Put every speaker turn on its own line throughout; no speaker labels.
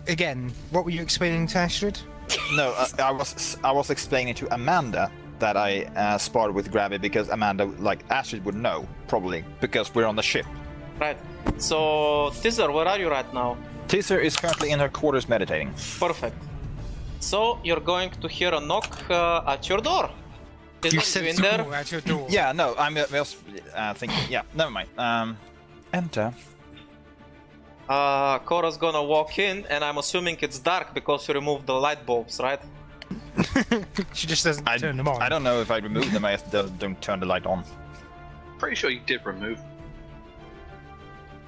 again, what were you explaining to Astrid?
No, I was explaining to Amanda that I sparred with Grabby because Amanda, like Astrid, would know probably because we're on the ship.
Right. So, Teaser, where are you right now?
Teaser is currently in her quarters meditating.
Perfect. So, you're going to hear a knock at your door.
You
Teaser,
said
you in there?
door at your door.
Yeah, no, I'm just thinking. Yeah, never mind. Enter.
Kora's gonna walk in, and I'm assuming it's dark because you removed the light bulbs, right?
She just doesn't turn them on.
I don't know if I remove them. I just don't turn the light on.
Pretty sure you did remove.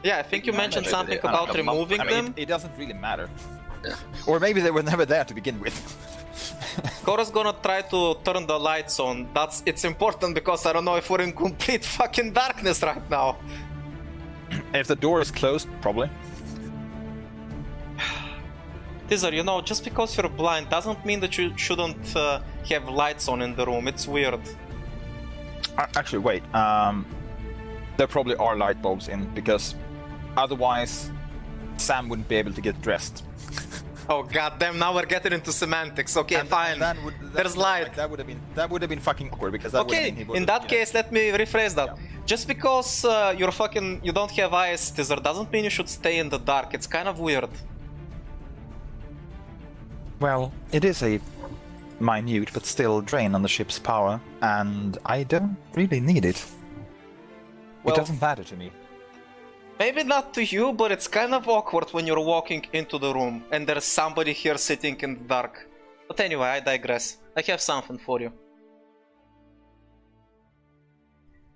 Yeah, I think you mentioned
maybe
something
they- I don't
about
know,
removing
I mean,
them.
it doesn't really matter.
Yeah.
Or maybe they were never there to begin with.
Kora's gonna try to turn the lights on. It's important because I don't know if we're in complete fucking darkness right now.
If the door is closed, probably.
Teaser, you know, just because you're blind doesn't mean that you shouldn't have lights on in the room. It's weird.
Actually, wait. There probably are light bulbs in because otherwise Sam wouldn't be able to get dressed.
Oh goddamn! Now we're getting into semantics. Okay,
And
fine. There's light.
Like, that would have been fucking awkward because that would
Okay,
have been
in that case, let me rephrase that.
Yeah.
Just because you don't have eyes, Teaser, doesn't mean you should stay in the dark. It's kind of weird.
Well, it is a minute but still drain on the ship's power, and I don't really need it.
Well,
it doesn't matter to me.
Maybe not to you, but it's kind of awkward when you're walking into the room and there's somebody here sitting in the dark. But anyway, I digress. I have something for you.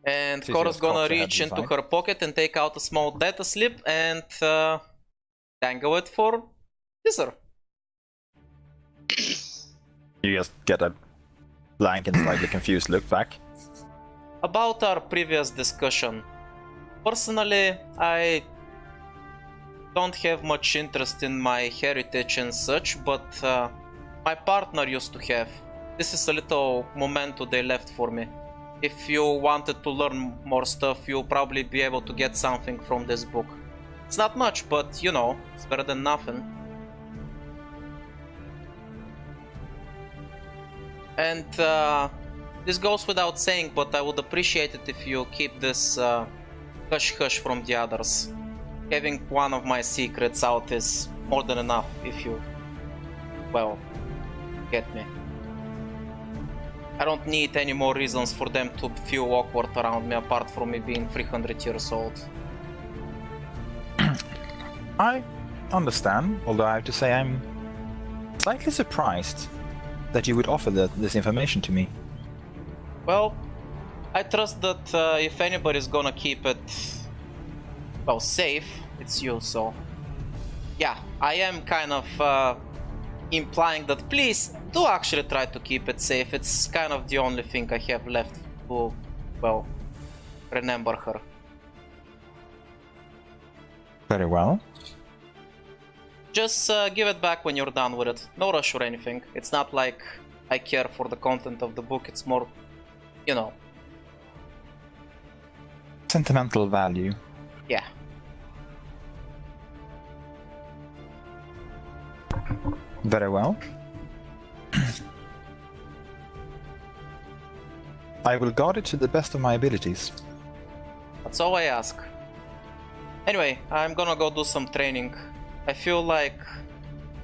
And
She's
Kora's
just
gonna
cocks her head
reach into
fine.
her pocket and take out a small data slip and dangle it for Teaser.
You just get a blank and slightly confused look back.
About our previous discussion. Personally, I don't have much interest in my heritage and such, but my partner used to have. This is a little memento they left for me. If you wanted to learn more stuff, you'll probably be able to get something from this book. It's not much, but you know, it's better than nothing. And this goes without saying, but I would appreciate it if you keep this hush-hush from the others. Having one of my secrets out is more than enough if you, well, get me. I don't need any more reasons for them to feel awkward around me apart from me being 300 years old.
I understand, although I have to say I'm slightly surprised that you would offer this information to me.
Well, I trust that if anybody's gonna keep it, well, safe, it's you, so... Yeah, I am kind of implying that please do actually try to keep it safe. It's kind of the only thing I have left to, well, remember her.
Very well.
Just give it back when you're done with it. No rush or anything. It's not like I care for the content of the book, it's more, you know.
Sentimental value.
Yeah.
Very well. I will guard it to the best of my abilities.
That's all I ask. Anyway, I'm gonna go do some training. I feel like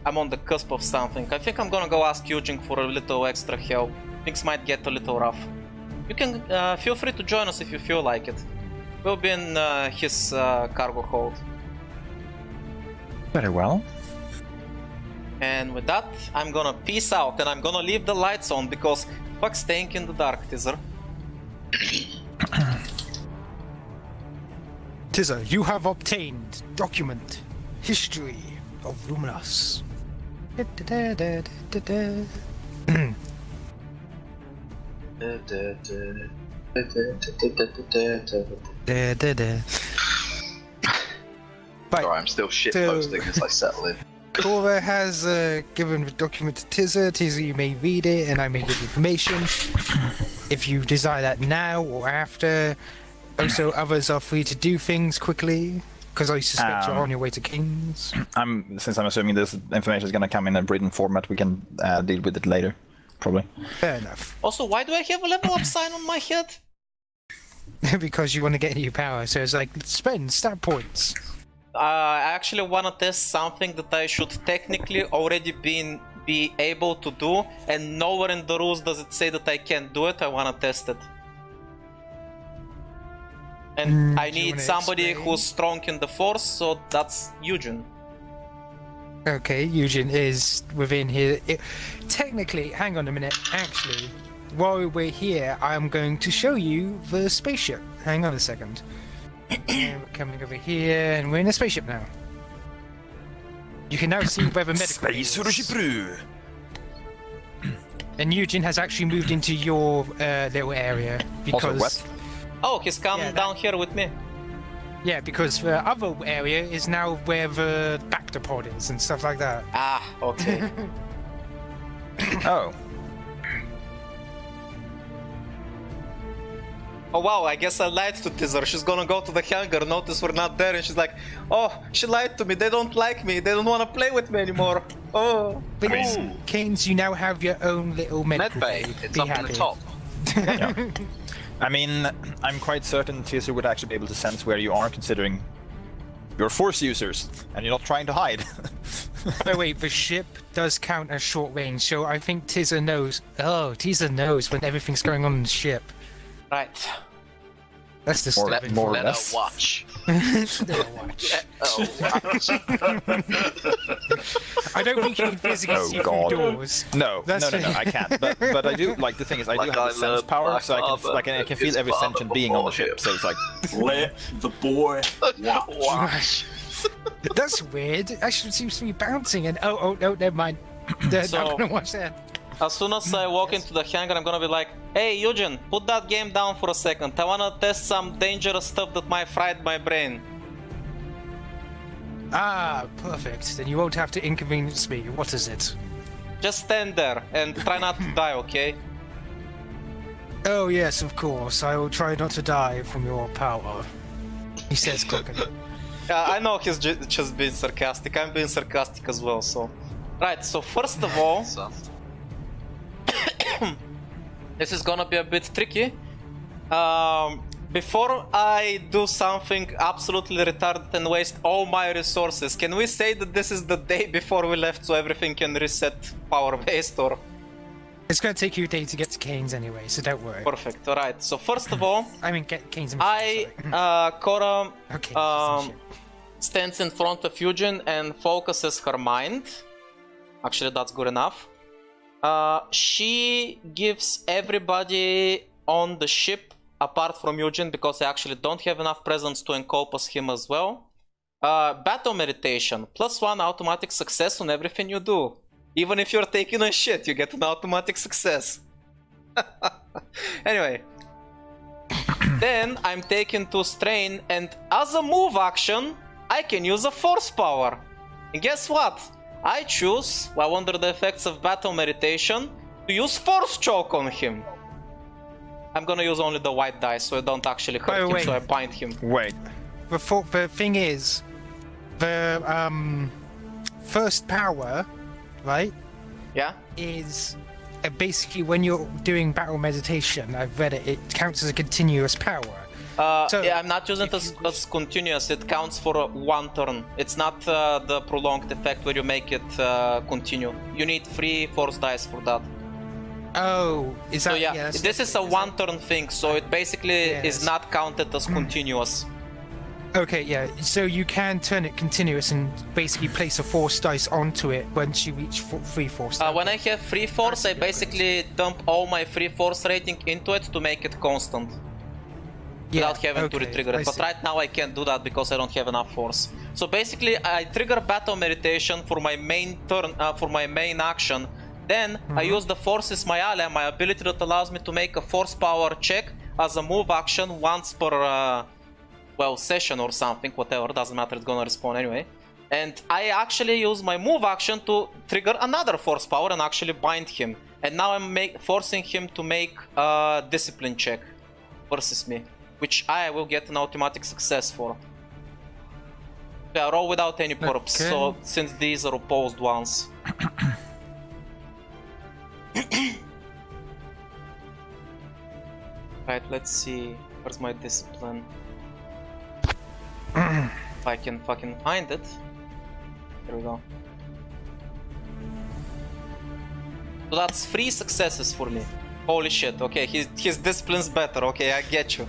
I'm on the cusp of something. I think I'm gonna go ask Eugene for a little extra help. Things might get a little rough. You can feel free to join us if you feel like it. We'll be in his cargo hold.
Very well.
And with that, I'm gonna peace out and I'm gonna leave the lights on because fuck staying in the dark, Teaser.
Teaser, you have obtained document history of Luminous. Right,
Sorry, I'm still shitposting as I settle in.
Cora has given the document to Teaser. Teaser, you may read it, and I may give information. If you desire that now or after. Also, others are free to do things quickly. Because I suspect you're on your way to Kains.
Since I'm assuming this information is going to come in a written format, we can deal with it later, probably.
Fair enough.
Also, why do I have a level up sign on my head?
Because you want to get new power, so it's like, spend stat points.
I actually want to test something that I should technically already be able to do, and nowhere in the rules does it say that I can't do it. I want to test it. And I need somebody who's strong in the force, so that's Eugene.
Okay, Eugene is within here. Technically, hang on a minute, actually, while we're here, I'm going to show you the spaceship. Hang on a second. And we're coming over here, and we're in a spaceship now. You can now see where the medical is. And Eugene has actually moved into your little area because...
Also what?
Oh, he's come down here with me.
Yeah, because the other area is now where the Bacta pod is and stuff like that.
Ah, okay.
Oh.
Oh wow, I guess I lied to Teaser. She's gonna go to the hangar, notice we're not there, and she's like, oh, she lied to me, they don't like me, they don't want to play with me anymore. Oh.
But yes, Kains, you now have your own little medical
Medbay,
aid.
it's
Be
up
happy.
in the top.
Yeah. I mean, I'm quite certain Teaser would actually be able to sense where you are, considering you're force users, and you're not trying to hide.
Oh wait, the ship does count as short range, so I think Teaser knows. Oh, Teaser knows when everything's going on in the ship.
Right.
That's disturbing.
more or
Let
less.
her watch.
watch.
Oh, watch.
I don't think you can physically
Oh,
see through
God.
doors.
No,
That's
no, I can't. But I do like the thing is I do
Like
have
I
the sense
learned
power,
back
so I can
up,
feel
his
every
father
sentient being on the
before
ship. So it's like
Let the boy watch.
Watch.
That's weird. Actually, it seems to be bouncing, and oh, no, never mind. I'm
So-
gonna watch that.
As soon as I walk into the hangar, I'm gonna be like, hey Eugene, put that game down for a second. I wanna test some dangerous stuff that might fry my brain.
Ah, perfect. Then you won't have to inconvenience me. What is it?
Just stand there and try not to die, okay?
Oh yes, of course. I will try not to die from your power. He says, clicking.
I know he's just being sarcastic. I'm being sarcastic as well, so... Right, so first of all,
So,
this is gonna be a bit tricky. Before I do something absolutely retarded and waste all my resources, can we say that this is the day before we left so everything can reset power-based, or...
It's gonna take you a day to get to Kains anyway, so don't worry.
Perfect, alright. So first of all,
I mean, get Kains.
Cora
Okay.
stands in front of Eugene and focuses her mind. Actually, that's good enough. She gives everybody on the ship, apart from Eugene, because I actually don't have enough presence to encompass him as well. Battle meditation, +1 automatic success on everything you do. Even if you're taking a shit, you get an automatic success. Anyway. Then I'm taken to strain, and as a move action, I can use a force power. And guess what? I choose, while under the effects of battle meditation, to use force choke on him. I'm gonna use only the white dice, so I don't actually hurt him, so I bind him.
wait.
The thing is, the first power, right?
Yeah?
Is basically when you're doing battle meditation. I've read it. It counts as a continuous power. So,
yeah, I'm not using it
if
as continuous. It counts for one turn. It's not the prolonged effect where you make it continue. You need 3 force dice for that.
Oh, is that?
So yeah,
that's-
this is a one turn thing, so it basically is
Yes.
not counted as continuous.
Okay, yeah. So you can turn it continuous and basically place a force dice onto it once you reach 3 force.
When I have free force, I basically dump all my free force rating into it to make it constant. Without having to re-trigger it. But right now I can't do that because I don't have enough force. So basically I trigger battle meditation for my main turn, for my main action. Then I use the force is my ally, my ability that allows me to make a force power check as a move action once per well, session or something, whatever, doesn't matter, it's gonna respawn anyway. And I actually use my move action to trigger another force power and actually bind him. And now I'm forcing him to make a discipline check versus me, which I will get an automatic success for. Yeah, roll without any perps,
Okay.
so since these are opposed ones. Right, let's see. Where's my discipline? If I can fucking find it. Here we go. So that's 3 successes for me. Holy shit, okay, his discipline's better, okay, I get you.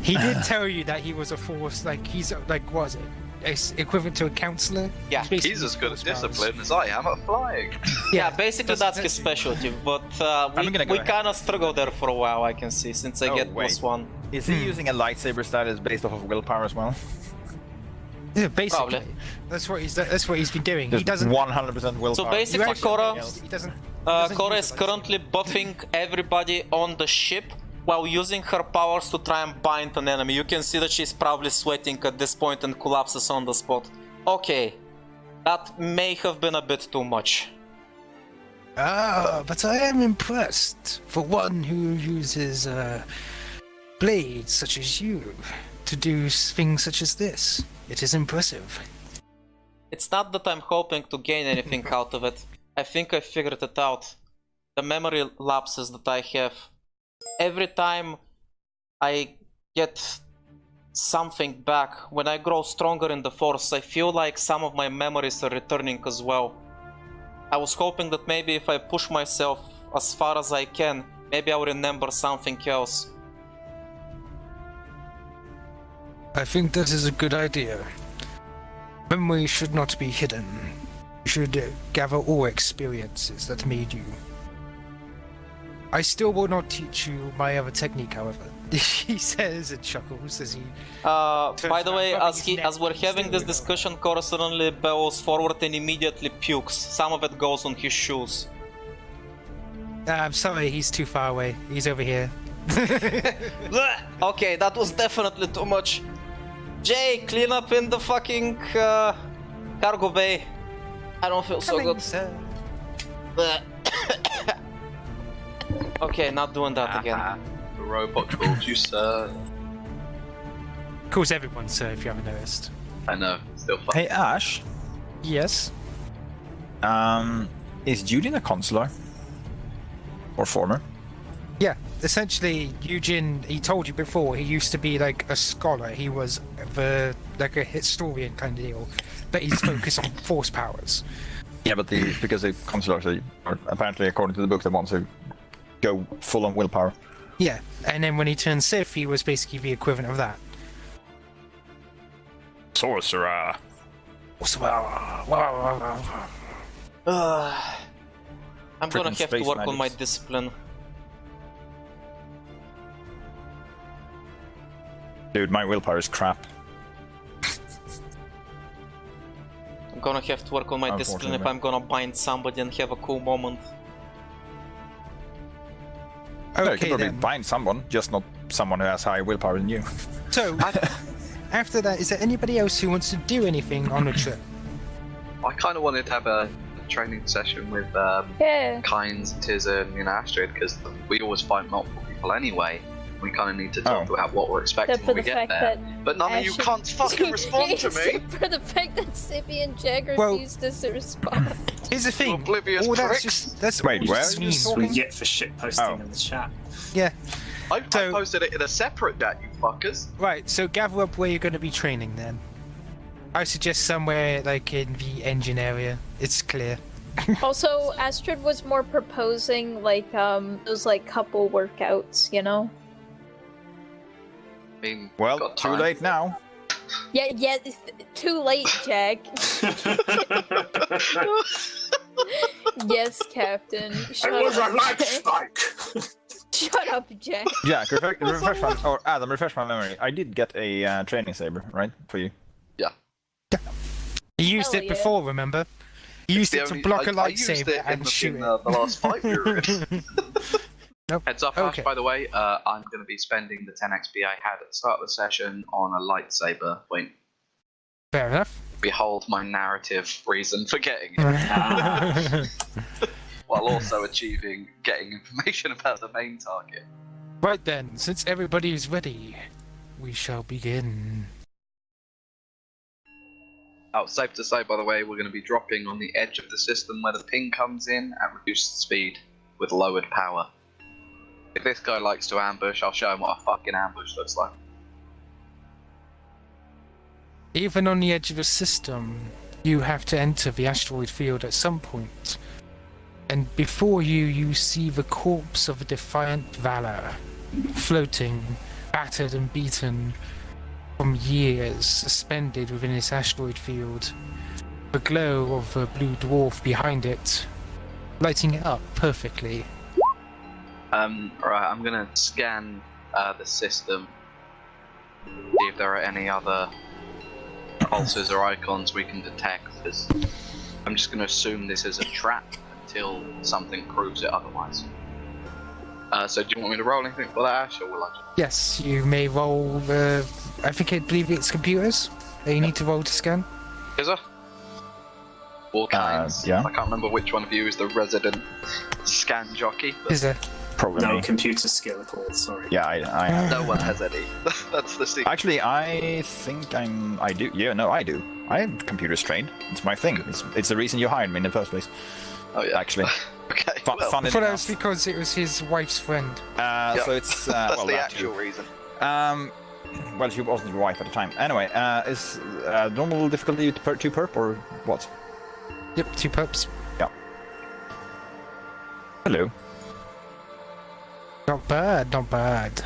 He did tell you that he was a force, like, he's, like, what was it? It's equivalent to a counselor?
Yeah.
basically
He's as good at
force powers.
discipline as I am at flying.
Yeah, basically that's his
true.
specialty, but
I'm gonna go
we
ahead.
kinda struggle there for a while, I can see, since I
Oh,
get
wait.
+1.
Is he using a lightsaber that is based off of willpower as well?
Yeah, basically.
Probably.
That's what he's been doing. He
Just
doesn't.
100% willpower.
So basically,
actually-
Cora,
He doesn't.
Cora is currently buffing everybody on the ship while using her powers to try and bind an enemy. You can see that she's probably sweating at this point and collapses on the spot. Okay, that may have been a bit too much.
Ah, but I am impressed for one who uses blades such as you to do things such as this. It is impressive.
It's not that I'm hoping to gain anything out of it. I think I figured it out. The memory lapses that I have. Every time I get something back, when I grow stronger in the Force, I feel like some of my memories are returning as well. I was hoping that maybe if I push myself as far as I can, maybe I'll remember something else.
I think that is a good idea. Memory should not be hidden. You should gather all experiences that made you. I still will not teach you my other technique, however. He says and chuckles as he.
By the way,
around,
as we're having this discussion, Cora suddenly bellows forward and immediately pukes. Some of it goes on his shoes.
I'm sorry, he's too far away. He's over here.
Okay, that was definitely too much. Jay, clean up in the fucking cargo bay. I don't feel so good. Okay, not doing that again.
The robot called you, sir.
Calls everyone, sir, if you haven't noticed.
I know, still fun.
Hey Ash,
Yes.
is Julian a consular? Or former?
Yeah, essentially, Eugene, he told you before, he used to be like a scholar. He was like a historian kind of deal, but he's focused on force powers.
Yeah, but because the consulars are apparently, according to the book, the ones who go full on willpower.
Yeah, and then when he turned Sith, he was basically the equivalent of that.
Sorcerer.
I'm gonna
Freaking
have to
space
work on my
magics.
discipline.
Dude, my willpower is crap.
I'm gonna have to work on my discipline if
Unfortunately.
I'm gonna bind somebody and have a cool moment.
No, you can
Okay
probably
then.
bind someone, just not someone who has higher willpower than you.
So, after that, is there anybody else who wants to do anything on the trip?
I kind of wanted to have a training session with
Yeah.
Kains, Tizen, and Astrid, because we always fight multiple people anyway. We kind of need to talk
Oh.
about what we're expecting
For
when
the
we get
fact
there.
that
But none of you
Astrid-
can't fucking respond to me!
For the fact that Sibby and Jag
Well-
refused to respond.
Here's the thing.
oblivious
all that's
pricks.
just that's
Wait,
all
where
just
are you
memes.
talking?
We get for shit posting
Oh.
in the chat.
Yeah.
I
So-
posted it in a separate chat, you fuckers.
Right. So gather up where you're going to be training then. I suggest somewhere like in the engine area. It's clear.
Also, Astrid was more proposing like those like couple workouts, you know?
I mean,
Well,
got
too
time.
late now.
Yeah, it's too late, Jag. Yes, Captain. Shut
It was a
up.
light strike!
Shut up, Jag.
Jack, refresh my, or Adam, refresh my memory. I did get a training saber, right, for you.
He used
Hell
it
yeah.
before, remember? He used
The
it to
only-
block a
I used
lightsaber
it in
and
the,
shoot
in,
it.
the last fight we were in.
Nope.
Heads up, Ash,
Okay.
by the way, I'm going to be spending the 10 XP I had at the start of the session on a lightsaber point.
Fair enough.
Behold my narrative reason for getting it, while also getting information about the main target.
Right then, since everybody is ready, we shall begin.
Oh, safe to say, by the way, we're going to be dropping on the edge of the system where the ping comes in at reduced speed with lowered power. If this guy likes to ambush, I'll show him what a fucking ambush looks like.
Even on the edge of a system, you have to enter the asteroid field at some point. And before you, you see the corpse of a defiant Valor, floating, battered and beaten from years, suspended within this asteroid field. The glow of the blue dwarf behind it, lighting it up perfectly.
Right, I'm gonna scan the system, see if there are any other pulses or icons we can detect, because I'm just gonna assume this is a trap until something proves it otherwise. So do you want me to roll anything for that, Ash, or will I just...
Yes, you may roll the... I believe it's computers that you need to roll to scan.
Is there? Or Kains.
Yeah.
I can't remember which one of you is the resident scan jockey. But
Is there?
Probably.
No computer skill at all, sorry.
Yeah, I have.
no one has any. That's the secret.
Actually, I think I do. Yeah, no, I do. I'm computer trained. It's my thing. It's the reason you hired me in the first place.
Oh yeah.
Actually.
Okay.
Fun
I thought that
enough.
was because it was his wife's friend.
So it's
That's
well,
the
that
actual
too.
reason.
Well, she wasn't your wife at the time. Anyway, is normal difficulty two perp or what?
Yep, 2 perps.
Yeah. Hello.
Not bad, not bad.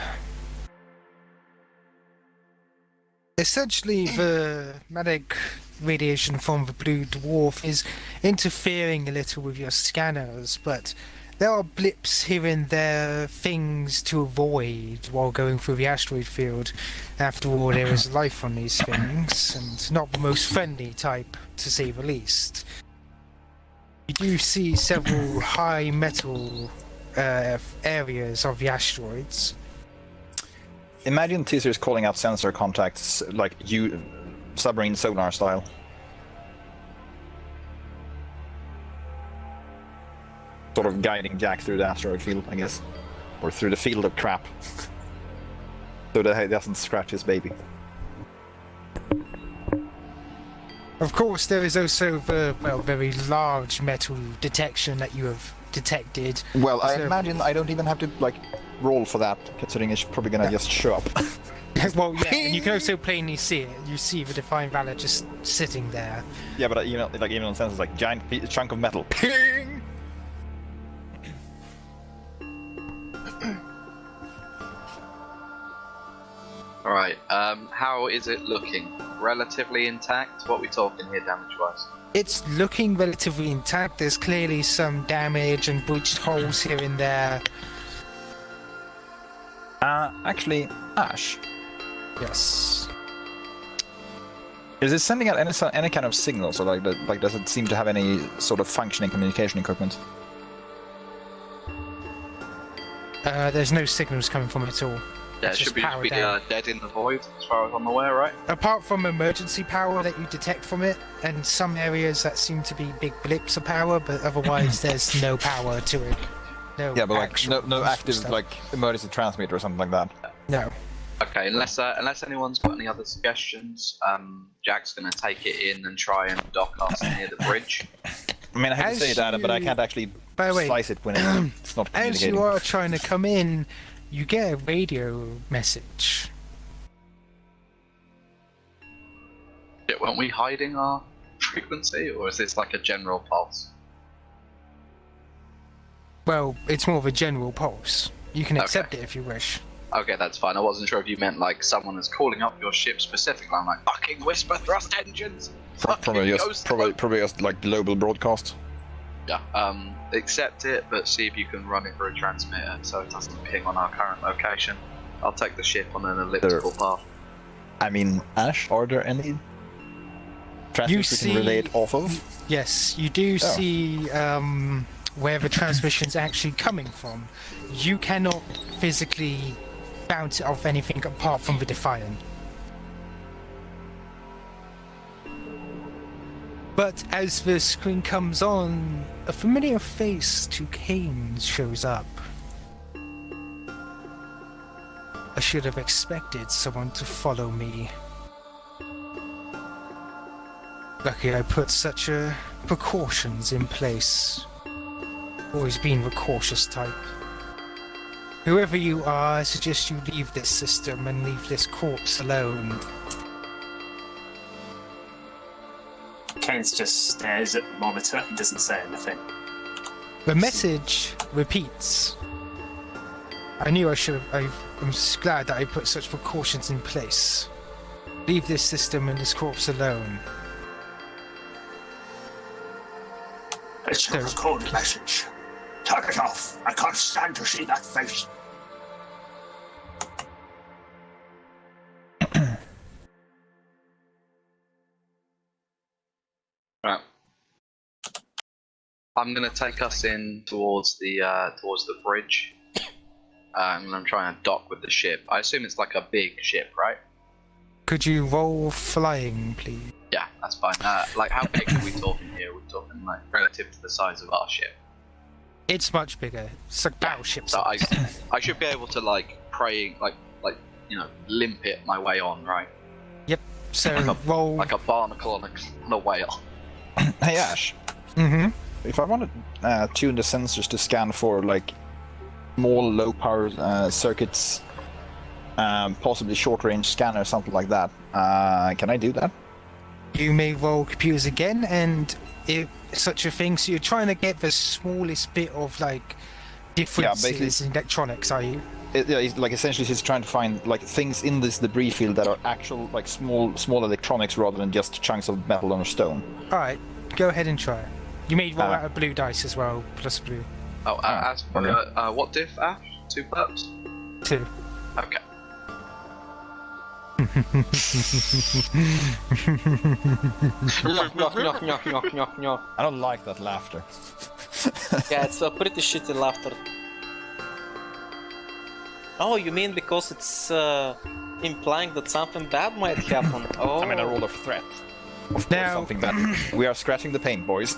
Essentially, the magnetic radiation from the blue dwarf is interfering a little with your scanners, but there are blips here and there, things to avoid while going through the asteroid field. After all, there is life on these things, and not the most friendly type, to say the least. You do see several high metal areas of the asteroids.
Imagine Teaser's calling out sensor contacts like you submarine sonar style. Sort of guiding Jack through the asteroid field, I guess. Or through the field of crap. So that he doesn't scratch his baby.
Of course, there is also the very large metal detection that you have detected.
Well, I
So-
imagine I don't even have to like roll for that, considering it's probably gonna just show up.
Well, yeah, and you can also plainly see it. You see the Defiant Valor just sitting there.
Yeah, but even on sensors, like giant chunk of metal. Ping!
Alright, how is it looking? Relatively intact? What are we talking here damage-wise?
It's looking relatively intact. There's clearly some damage and breached holes here and there.
Actually, Ash,
Yes.
is it sending out any kind of signals, or like does it seem to have any sort of functioning communication equipment?
There's no signals coming from it at all.
Yeah, it
It's
should
just
be
powered down.
dead in the void, as far as I'm aware, right?
Apart from emergency power that you detect from it, and some areas that seem to be big blips of power, but otherwise there's no power to it. No.
Yeah, but like
actual
no active
stuff.
like emergency transmitter or something like that.
No.
Okay, unless anyone's got any other suggestions, Jack's gonna take it in and try and dock us near the bridge.
I mean, I hate to
As
say that, but I
you-
can't actually
By the way,
slice it when it's not
as
communicating.
you are trying to come in, you get a radio message.
Yeah, weren't we hiding our frequency, or is this like a general pulse?
Well, it's more of a general pulse. You can
Okay.
accept it if you wish.
Okay, that's fine. I wasn't sure if you meant like someone is calling up your ship specifically. I'm like, fucking whisper thrust engines!
Probably
Fucking
just
ghost
probably just like global broadcast.
Yeah, accept it, but see if you can run it through a transmitter so it doesn't ping on our current location. I'll take the ship on an elliptical path.
I mean, Ash, are there any transmitters we
see-
can relay it off of?
Yes, you do see where the transmission's actually coming from. You cannot physically bounce it off anything apart from the Defiant. But as the screen comes on, a familiar face to Kains shows up. I should have expected someone to follow me. Lucky I put such precautions in place. Always been the cautious type. Whoever you are, I suggest you leave this system and leave this corpse alone.
Kains just stares at the monitor. He doesn't say anything.
The message repeats. I knew I should have. I'm just glad that I put such precautions in place. Leave this system and this corpse alone.
It's a recorded message. Turn it off. I can't stand to see that face.
Right. I'm gonna take us in towards the bridge. And I'm trying to dock with the ship. I assume it's like a big ship, right?
Could you roll flying, please?
Yeah, that's fine. Like, how big are we talking here? We're talking like relative to the size of our ship.
It's much bigger. It's like battleships.
So I should be able to like limp it my way on, right?
Yep. So
Like
roll.
like a barnacle on a whale.
Hey Ash,
Mm-hmm.
if I want to tune the sensors to scan for like more low power circuits, possibly short range scanner, something like that, can I do that?
You may roll computers again, and if such a thing, so you're trying to get the smallest bit of like differences in electronics, are you?
Like essentially, he's trying to find like things in this debris field that are actual like small electronics rather than just chunks of metal or stone.
All right, go ahead and try it. You may roll out a blue dice as well, plus blue.
Oh, as for what diff, Ash? 2 bucks?
2.
Okay.
I don't like that laughter.
Yeah, it's a pretty shitty laughter. Oh, you mean because it's implying that something bad might happen? Oh.
I mean, a roll of threat. Of course,
Now-
something bad. We are scratching the paint, boys.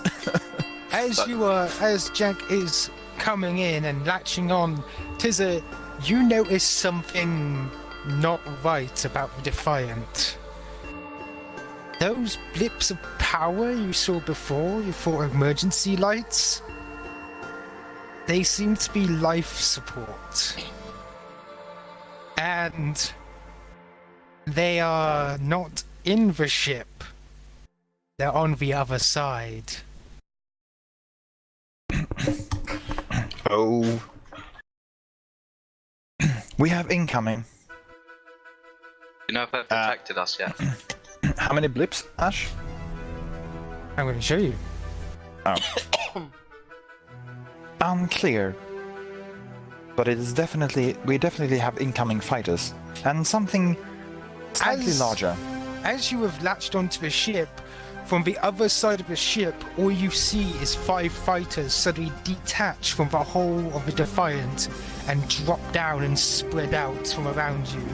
As Jack is coming in and latching on, Tizza, you notice something not right about the Defiant. Those blips of power you saw before, you thought emergency lights, they seem to be life support. And they are not in the ship. They're on the other side.
Oh. We have incoming.
You know if they've detected us yet?
How many blips, Ash?
I'm going to show you.
Unclear. But it is we definitely have incoming fighters. And something slightly larger.
As you have latched onto the ship, from the other side of the ship, all you see is 5 fighters suddenly detach from the whole of the Defiant and drop down and spread out from around you.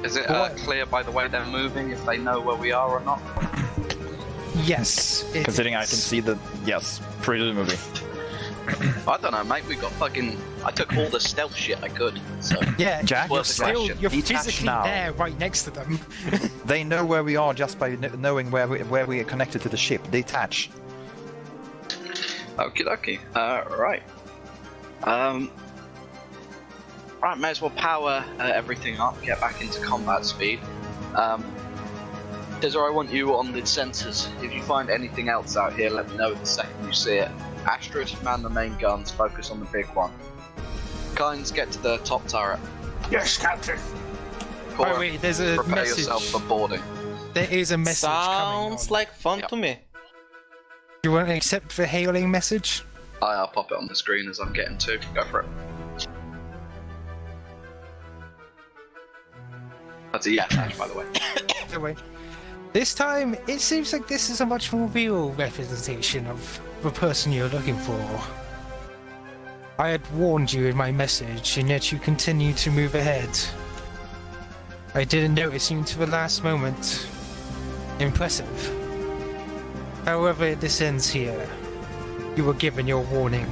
Is it clear by the way they're moving if they know where we are or not?
Yes.
Considering I can see the... Yes, pretty movie.
I don't know, mate. We got fucking... I took all the stealth shit I could, so...
Yeah,
Jack,
you're
question.
physically
now.
there right next to them.
They know where we are just by knowing where we are connected to the ship. Detach.
Okie dokie. Right. Right, may as well power everything up, get back into combat speed. Tizzer, I want you on the sensors. If you find anything else out here, let me know the second you see it. Astrid, man the main guns, focus on the big one. Kains, get to the top turret.
Yes, Captain.
Oh wait, there's a
prepare
message.
yourself for boarding.
There is a message coming
Sounds
on.
like fun
Yep.
to me.
You want to accept the hailing message?
I'll pop it on the screen as I'm getting to. Go for it. That's a yes, Ash, by the way.
Anyway, this time it seems like this is a much more real representation of the person you're looking for. I had warned you in my message, and yet you continue to move ahead. I didn't notice you until the last moment. Impressive. However, this ends here. You were given your warning.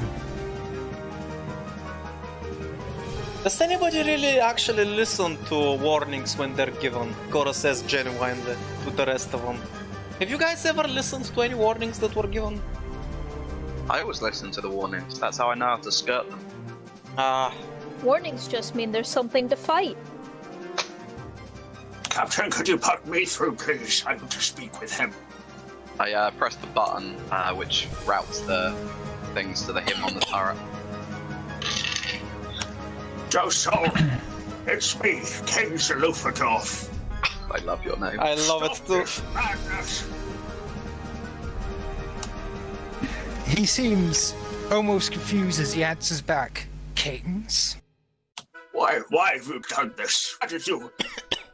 Does anybody really actually listen to warnings when they're given? Cora says genuinely to the rest of them. Have you guys ever listened to any warnings that were given?
I always listen to the warnings. That's how I know how to skirt them.
Warnings just mean there's something to fight.
Captain, could you put me through, please? I want to speak with him.
I press the button which routes the things to the him on the turret.
Joso, it's me, Kains Lufadorf.
I love your name.
I love it too.
Madness.
He seems almost confused as he answers back. Kains?
Why have you done this? Why did you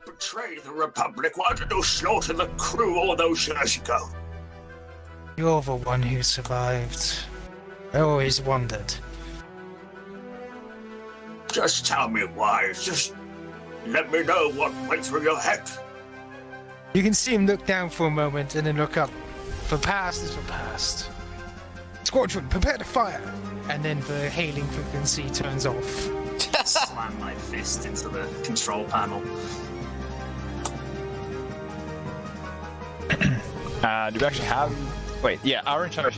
betray the Republic? Why did you slaughter the crew all those years ago?
You're the one who survived. I always wondered.
Just tell me why. Just let me know what went through your head.
You can see him look down for a moment and then look up. The past is the past. Squadron, prepare to fire! And then the hailing frequency turns off.
Slam my fist into the control panel.
Do we actually have... Wait, yeah, our entire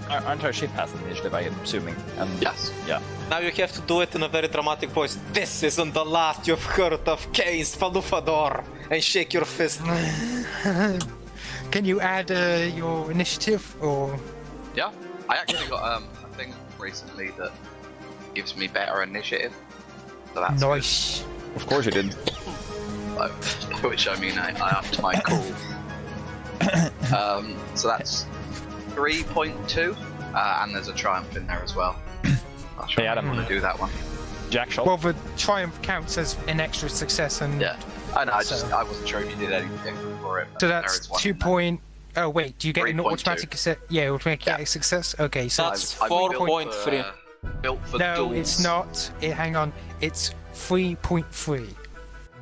ship has an initiative, I'm assuming. And
Yes.
Yeah.
Now you have to do it in a very dramatic voice. This isn't the last you've heard of Kains Falufador. And shake your fist.
Can you add your initiative or...
Yeah. I actually got a thing recently that gives me better initiative. So that's
Nice.
Of course you did.
good. By which I mean I upped my call. So that's 3.2, and there's a triumph in there as well. Not sure
Hey,
I
Adam.
want to do that one.
Jack shot.
Well, the triumph counts as an extra success and...
Yeah. I know, I
So-
wasn't sure if you did anything different for it. but
So
there
that's
is one
2
in there.
point... Oh wait, do you get an
3.2.
automatic success? Yeah, automatic
Yeah.
success? Okay, so
That's
I built for,
4.3.
Built for
no,
duels.
it's not. Hang on, it's 3.3.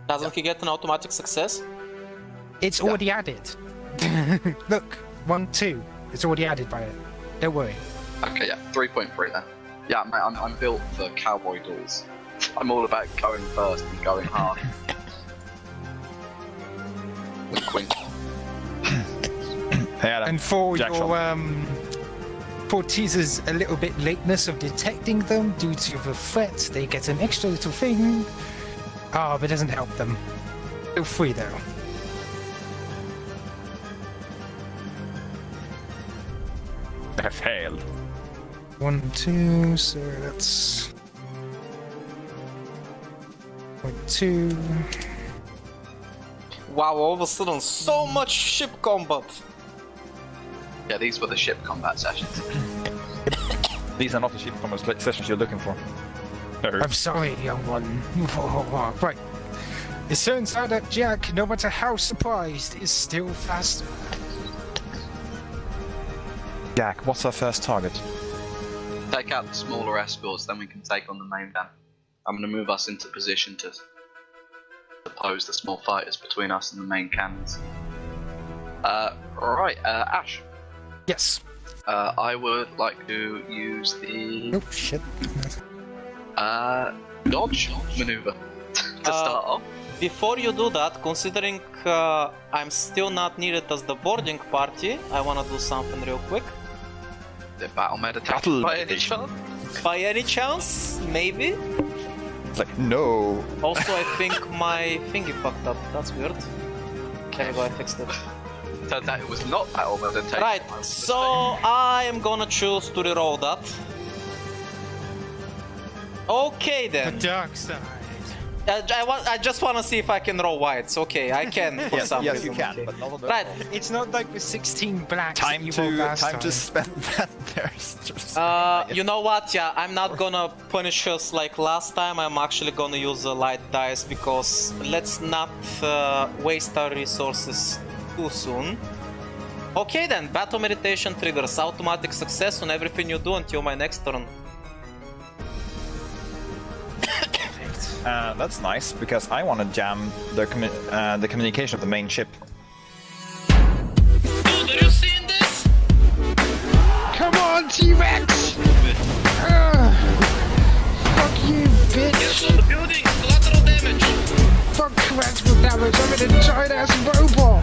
Doesn't he get an automatic success?
It's already added. Look, 1, 2. It's already added by it. Don't worry.
Okay, yeah, 3.3 then. Yeah, mate, I'm built for cowboy duels. I'm all about going first and going hard. Wink, wink.
Hey, Adam.
And for
Jack
your for teasers a little bit lateness of detecting them due to the threat, they get an extra little thing. Ah, but it doesn't help them. Feel free though.
I have failed.
1, 2, so that's 0.2.
Wow, all of a sudden, so much ship combat!
Yeah, these were the ship combat sessions.
These are not the ship combat sessions you're looking for.
I'm sorry, young one. Right. It turns out that Jack, no matter how surprised, is still faster.
Jack, what's our first target?
Take out the smaller escorts, then we can take on the main van. I'm going to move us into position to oppose the small fighters between us and the main cannons. Right, Ash.
Yes.
I would like to use the
Oh, shit.
dodge maneuver to start off.
Before you do that, considering I'm still not needed as the boarding party, I wanna do something real quick.
The battle meditation
Battle
by any
meditation.
chance?
By any chance? Maybe?
It's like, no.
Also, I think my thingy fucked up. That's weird. There we go, I fixed it.
Turns out it was not battle meditation.
Right,
I was
so
mistaken.
I am gonna choose to reroll that. Okay
The
then.
dark side.
I just wanna see if I can roll whites. Okay, I can for some
Yes,
reason.
you can, but not on the
Right.
It's not like the 16 blacks that
Time
you rolled last
to spend that there.
You know what? Yeah, I'm not gonna punish us like last time. I'm actually gonna use a light dice because let's not waste our resources too soon. Okay then, battle meditation triggers automatic success on everything you do until my next turn.
That's nice because I want to jam the communication of the main ship.
Dude, are you seeing this?
Come on, T-Rex! Fuck you, bitch!
Get on the buildings,
damage. I'm in a giant ass robot.